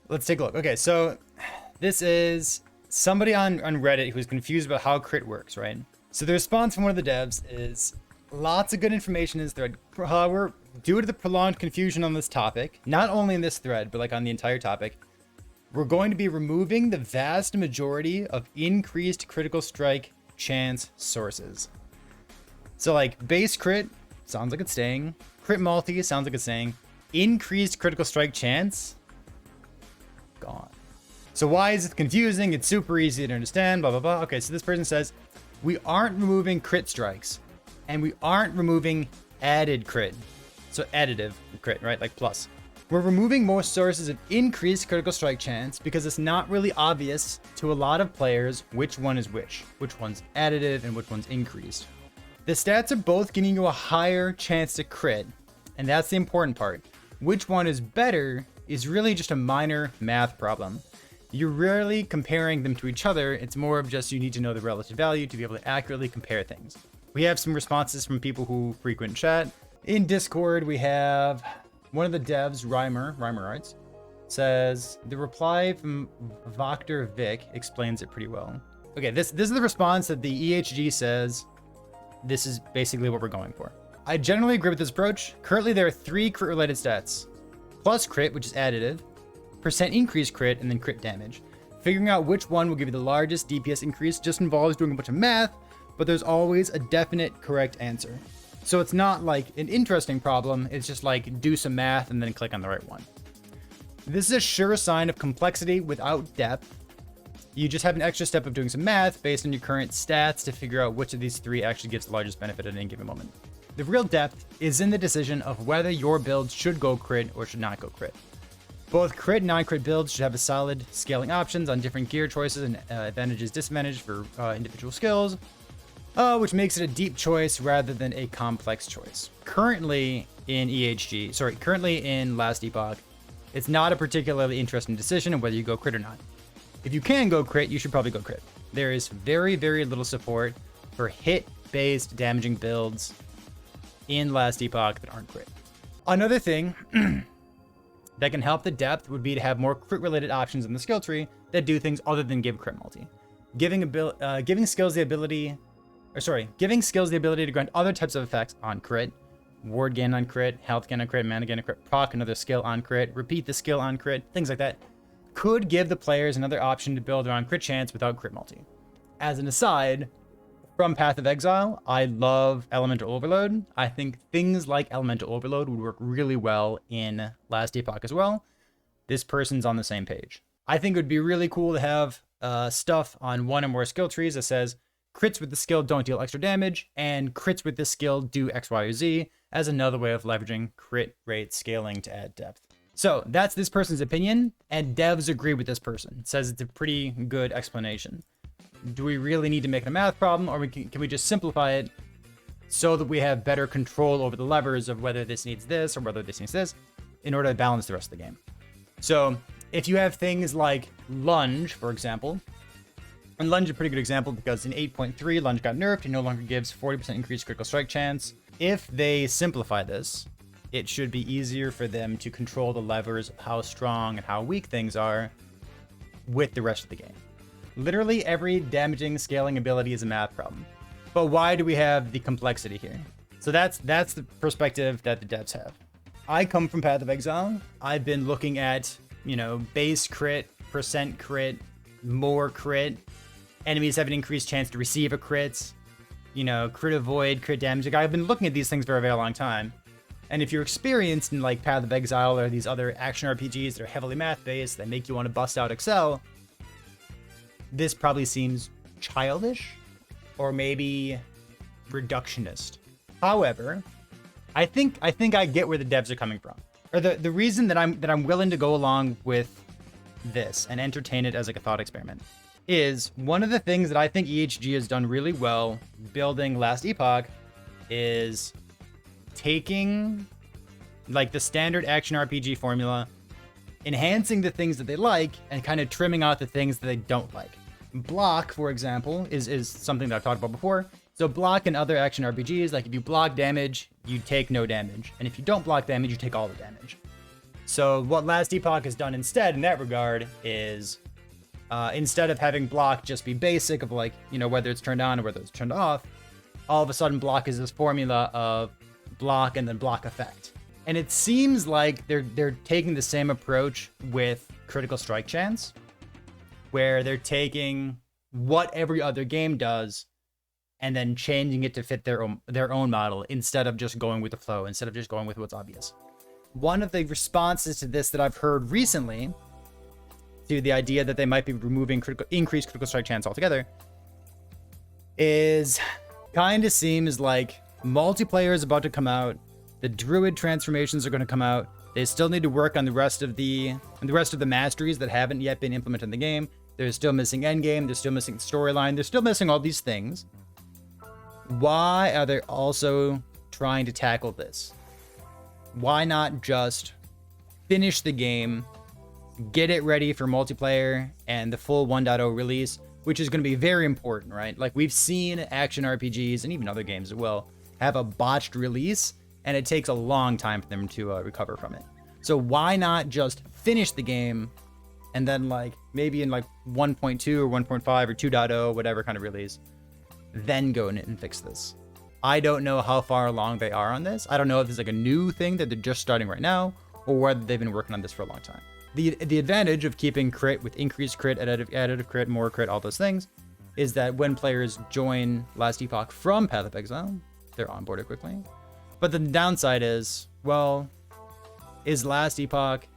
Let's take a look. Okay, so this is somebody on Reddit who's confused about how crit works, right? So the response from one of the devs is lots of good information in this thread. However, due to the prolonged confusion on this topic, not only in this thread, but like on the entire topic, we're going to be removing the vast majority of increased critical strike chance sources. So like base crit, sounds like it's staying. Crit multi, sounds like it's staying. Increased critical strike chance, gone. So why is it confusing? It's super easy to understand, blah, blah, blah. Okay, so this person says, we aren't removing crit strikes and we aren't removing added crit. So additive crit, right? Like plus. We're removing more sources of increased critical strike chance because it's not really obvious to a lot of players which one is which one's additive and which one's increased. The stats are both giving you a higher chance to crit, and that's the important part. Which one is better is really just a minor math problem. You're rarely comparing them to each other. It's more of just you need to know the relative value to be able to accurately compare things. We have some responses from people who frequent chat. In Discord, we have one of the devs, Rhymer Arts, says, the reply from Voctor Vic explains it pretty well. Okay, this is the response that the EHG says. This is basically what we're going for. I generally agree with this approach. Currently, there are 3 crit-related stats. Plus crit, which is additive, percent increased crit, and then crit damage. Figuring out which one will give you the largest DPS increase just involves doing a bunch of math, but there's always a definite correct answer. So it's not like an interesting problem, it's just like do some math and then click on the right one. This is a sure sign of complexity without depth. You just have an extra step of doing some math based on your current stats to figure out which of these 3 actually gives the largest benefit at any given moment. The real depth is in the decision of whether your build should go crit or should not go crit. Both crit and non-crit builds should have a solid scaling options on different gear choices and advantages, disadvantages for individual skills, which makes it a deep choice rather than a complex choice. Currently in Last Epoch, it's not a particularly interesting decision of whether you go crit or not. If you can go crit, you should probably go crit. There is very, very little support for hit-based damaging builds in Last Epoch that aren't crit. Another thing that can help the depth would be to have more crit-related options in the skill tree that do things other than give crit multi. Giving skills the ability to grant other types of effects on crit, ward gain on crit, health gain on crit, mana gain on crit, proc another skill on crit, repeat the skill on crit, things like that, could give the players another option to build around crit chance without crit multi. As an aside, from Path of Exile, I love Elemental Overload. I think things like Elemental Overload would work really well in Last Epoch as well. This person's on the same page. I think it would be really cool to have stuff on one or more skill trees that says crits with the skill don't deal extra damage, and crits with this skill do X, Y, or Z as another way of leveraging crit rate scaling to add depth. So that's this person's opinion, and devs agree with this person. It says it's a pretty good explanation. Do we really need to make it a math problem, or can we just simplify it so that we have better control over the levers of whether this needs this or whether this needs this in order to balance the rest of the game? So if you have things like Lunge, for example, and Lunge is a pretty good example because in 8.3, Lunge got nerfed. It no longer gives 40% increased critical strike chance. If they simplify this, it should be easier for them to control the levers of how strong and how weak things are with the rest of the game. Literally every damaging scaling ability is a math problem. But why do we have the complexity here? So that's the perspective that the devs have. I come from Path of Exile. I've been looking at, base crit, percent crit, more crit, enemies have an increased chance to receive a crit, crit avoid, crit damage. Like, I've been looking at these things for a very long time. And if you're experienced in like Path of Exile or these other action RPGs that are heavily math-based that make you want to bust out Excel, this probably seems childish or maybe reductionist. However, I think I get where the devs are coming from. Or the reason that I'm willing to go along with this and entertain it as like a thought experiment is one of the things that I think EHG has done really well building Last Epoch is taking like the standard action RPG formula, enhancing the things that they like, and kind of trimming out the things that they don't like. Block, for example, is something that I've talked about before. So block in other action RPGs, like if you block damage, you take no damage. And if you don't block damage, you take all the damage. So what Last Epoch has done instead in that regard is instead of having block just be basic of like, you know, whether it's turned on or whether it's turned off, all of a sudden block is this formula of block and then block effect. And it seems like they're taking the same approach with critical strike chance, where they're taking what every other game does and then changing it to fit their own model instead of just going with the flow, instead of just going with what's obvious. One of the responses to this that I've heard recently to the idea that they might be removing increased critical strike chance altogether is kind of seems like multiplayer is about to come out. The druid transformations are going to come out. They still need to work on the rest of the masteries that haven't yet been implemented in the game. They're still missing endgame. They're still missing storyline. They're still missing all these things. Why are they also trying to tackle this? Why not just finish the game, get it ready for multiplayer and the full 1.0 release, which is going to be very important, right? Like we've seen action RPGs and even other games as well have a botched release, and it takes a long time for them to recover from it. So why not just finish the game and then like maybe in like 1.2 or 1.5 or 2.0, whatever kind of release, then go in and fix this. I don't know how far along they are on this. I don't know if it's like a new thing that they're just starting right now or whether they've been working on this for a long time. The advantage of keeping crit with increased crit, additive crit, more crit, all those things, is that when players join Last Epoch from Path of Exile, they're onboarded quickly. But the downside is, well, is Last Epoch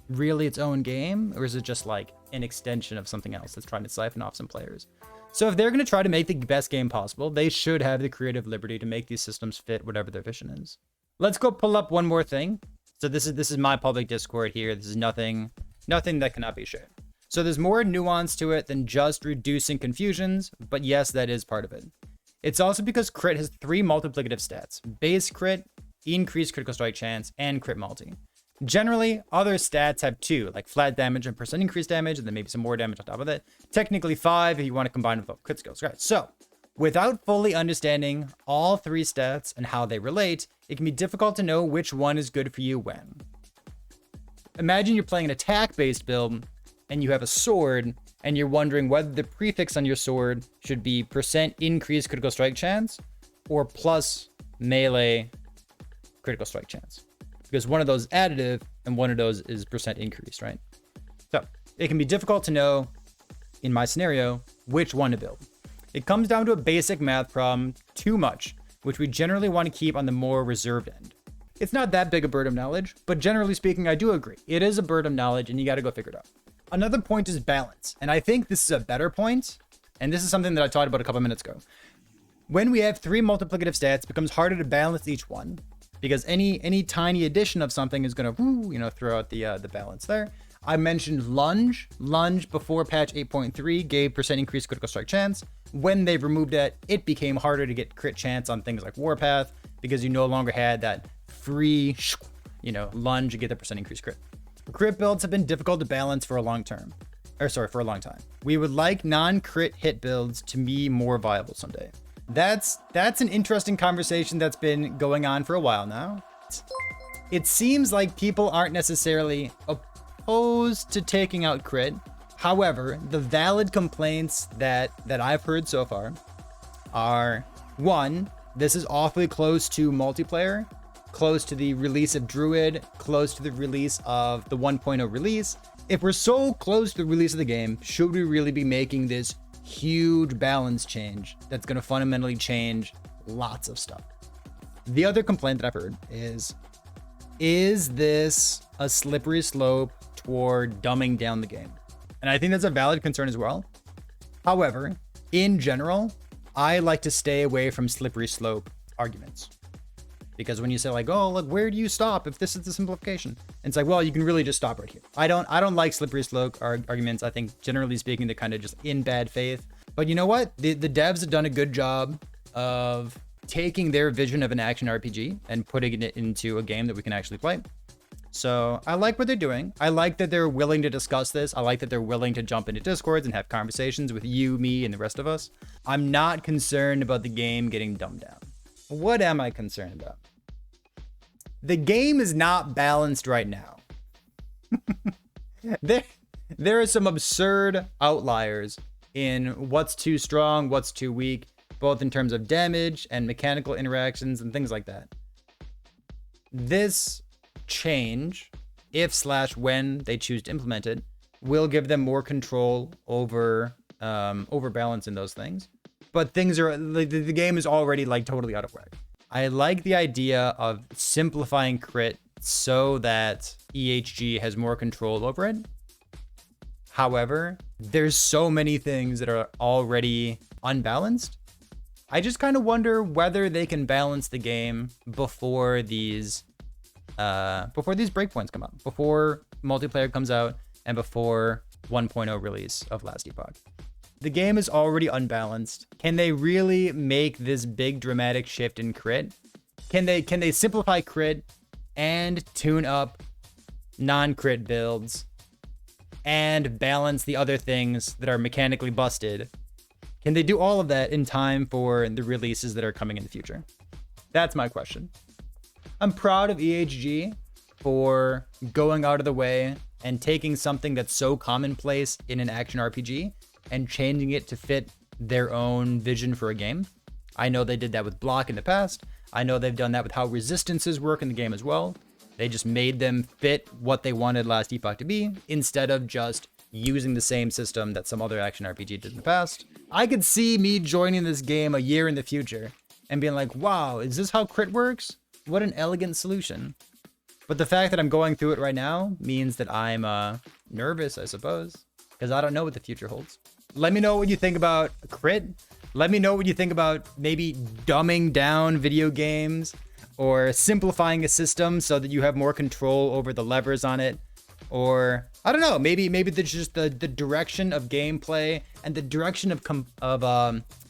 really its own game? Or is it just like an extension of something else that's trying to siphon off some players? So if they're going to try to make the best game possible, they should have the creative liberty to make these systems fit whatever their vision is. Let's go pull up one more thing. So this is my public Discord here. This is nothing that cannot be shared. So there's more nuance to it than just reducing confusions, but yes, that is part of it. It's also because crit has 3 multiplicative stats: base crit, increased critical strike chance, and crit multi. Generally, other stats have 2, like flat damage and percent increased damage, and then maybe some more damage on top of it. Technically 5 if you want to combine with crit skills. Right. So without fully understanding all 3 stats and how they relate, it can be difficult to know which one is good for you when. Imagine you're playing an attack-based build and you have a sword and you're wondering whether the prefix on your sword should be percent increased critical strike chance or plus melee critical strike chance. Because one of those is additive and one of those is percent increased, right? So it can be difficult to know, in my scenario, which one to build. It comes down to a basic math problem, too much, which we generally want to keep on the more reserved end. It's not that big a burden of knowledge, but generally speaking, I do agree. It is a burden of knowledge and you got to go figure it out. Another point is balance. And I think this is a better point. And this is something that I talked about a couple minutes ago. When we have 3 multiplicative stats, it becomes harder to balance each one because any tiny addition of something is going to, throw out the balance there. I mentioned lunge. Lunge before patch 8.3 gave percent increased critical strike chance. When they removed that, it became harder to get crit chance on things like Warpath because you no longer had that free, lunge to get the percent increased crit. Crit builds have been difficult to balance for a long time. We would like non-crit hit builds to be more viable someday. That's an interesting conversation that's been going on for a while now. It seems like people aren't necessarily opposed to taking out crit. However, the valid complaints that I've heard so far are, 1, this is awfully close to multiplayer, close to the release of Druid, close to the release of the 1.0 release. If we're so close to the release of the game, should we really be making this huge balance change that's going to fundamentally change lots of stuff? The other complaint that I've heard is this a slippery slope toward dumbing down the game? And I think that's a valid concern as well. However, in general, I like to stay away from slippery slope arguments. Because when you say like, oh, look, where do you stop if this is the simplification? And it's like, well, you can really just stop right here. I don't like slippery slope arguments. I think generally speaking, they're kind of just in bad faith. But you know what? The devs have done a good job of taking their vision of an action RPG and putting it into a game that we can actually play. So I like what they're doing. I like that they're willing to discuss this. I like that they're willing to jump into Discords and have conversations with you, me, and the rest of us. I'm not concerned about the game getting dumbed down. What am I concerned about? The game is not balanced right now. There are some absurd outliers in what's too strong, what's too weak, both in terms of damage and mechanical interactions and things like that. This change, if/when they choose to implement it, will give them more control over balance in those things. But things are like the game is already like totally out of whack. I like the idea of simplifying crit so that EHG has more control over it. However, there's so many things that are already unbalanced. I just kind of wonder whether they can balance the game before these breakpoints come up, before multiplayer comes out, and before 1.0 release of Last Epoch. The game is already unbalanced. Can they really make this big dramatic shift in crit? Can they simplify crit and tune up non-crit builds and balance the other things that are mechanically busted? Can they do all of that in time for the releases that are coming in the future? That's my question. I'm proud of EHG for going out of the way and taking something that's so commonplace in an action RPG and changing it to fit their own vision for a game. I know they did that with Block in the past. I know they've done that with how resistances work in the game as well. They just made them fit what they wanted Last Epoch to be, instead of just using the same system that some other action RPG did in the past. I could see me joining this game a year in the future and being like, wow, is this how crit works? What an elegant solution. But the fact that I'm going through it right now means that I'm nervous, I suppose, because I don't know what the future holds. Let me know what you think about crit. Let me know what you think about maybe dumbing down video games or simplifying a system so that you have more control over the levers on it. Or I don't know, maybe there's just the direction of gameplay and the direction of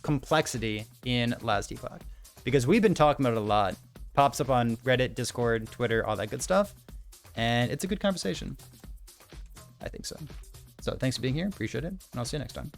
complexity in Last Epoch. Because we've been talking about it a lot. Pops up on Reddit, Discord, Twitter, all that good stuff. And it's a good conversation. I think so. So thanks for being here. Appreciate it. And I'll see you next time.